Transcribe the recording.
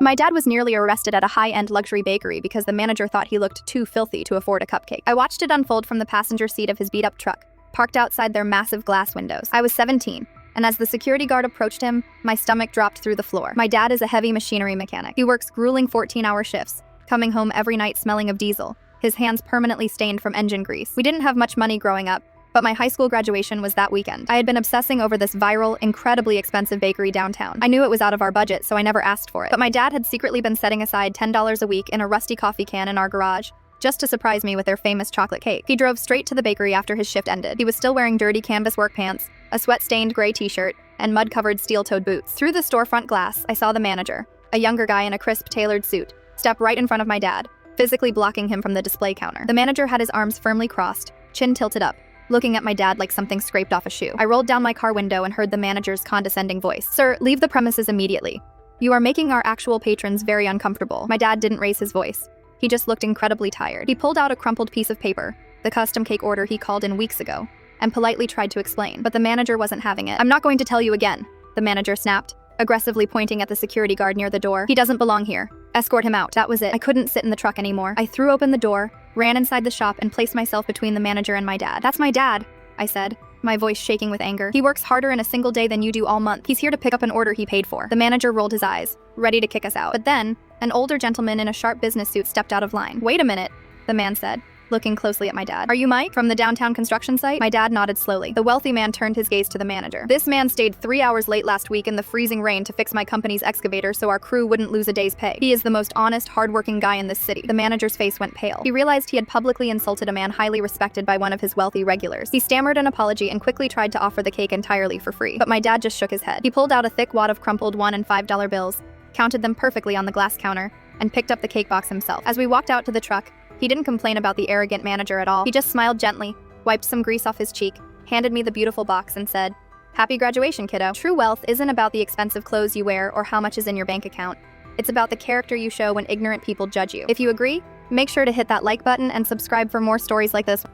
My dad was nearly arrested at a high-end luxury bakery because the manager thought he looked too filthy to afford a cupcake. I watched it unfold from the passenger seat of his beat-up truck, parked outside their massive glass windows. I was 17, and as the security guard approached him, my stomach dropped through the floor. My dad is a heavy machinery mechanic. He works grueling 14-hour shifts, coming home every night smelling of diesel, his hands permanently stained from engine grease. We didn't have much money growing up, but my high school graduation was that weekend. I had been obsessing over this viral, incredibly expensive bakery downtown. I knew it was out of our budget, so I never asked for it. But my dad had secretly been setting aside $10 a week in a rusty coffee can in our garage, just to surprise me with their famous chocolate cake. He drove straight to the bakery after his shift ended. He was still wearing dirty canvas work pants, a sweat-stained gray t-shirt, and mud-covered steel-toed boots. Through the storefront glass, I saw the manager, a younger guy in a crisp, tailored suit, step right in front of my dad, physically blocking him from the display counter. The manager had his arms firmly crossed, chin tilted up, looking at my dad like something scraped off a shoe. I rolled down my car window and heard the manager's condescending voice. "Sir, leave the premises immediately. You are making our actual patrons very uncomfortable." My dad didn't raise his voice. He just looked incredibly tired. He pulled out a crumpled piece of paper, the custom cake order he called in weeks ago, and politely tried to explain, but the manager wasn't having it. "I'm not going to tell you again," the manager snapped, aggressively pointing at the security guard near the door. "He doesn't belong here. Escort him out." That was it. I couldn't sit in the truck anymore. I threw open the door, ran inside the shop, and placed myself between the manager and my dad. "That's my dad," I said, my voice shaking with anger. "He works harder in a single day than you do all month. He's here to pick up an order he paid for." The manager rolled his eyes, ready to kick us out. But then, an older gentleman in a sharp business suit stepped out of line. "Wait a minute," the man said, looking closely at my dad. "Are you Mike from the downtown construction site?" My dad nodded slowly. The wealthy man turned his gaze to the manager. "This man stayed 3 hours late last week in the freezing rain to fix my company's excavator so our crew wouldn't lose a day's pay. He is the most honest, hardworking guy in this city." The manager's face went pale. He realized he had publicly insulted a man highly respected by one of his wealthy regulars. He stammered an apology and quickly tried to offer the cake entirely for free. But my dad just shook his head. He pulled out a thick wad of crumpled $1 and $5 bills, counted them perfectly on the glass counter, and picked up the cake box himself. As we walked out to the truck, he didn't complain about the arrogant manager at all. He just smiled gently, wiped some grease off his cheek, handed me the beautiful box, and said, "Happy graduation, kiddo." True wealth isn't about the expensive clothes you wear or how much is in your bank account. It's about the character you show when ignorant people judge you. If you agree, make sure to hit that like button and subscribe for more stories like this.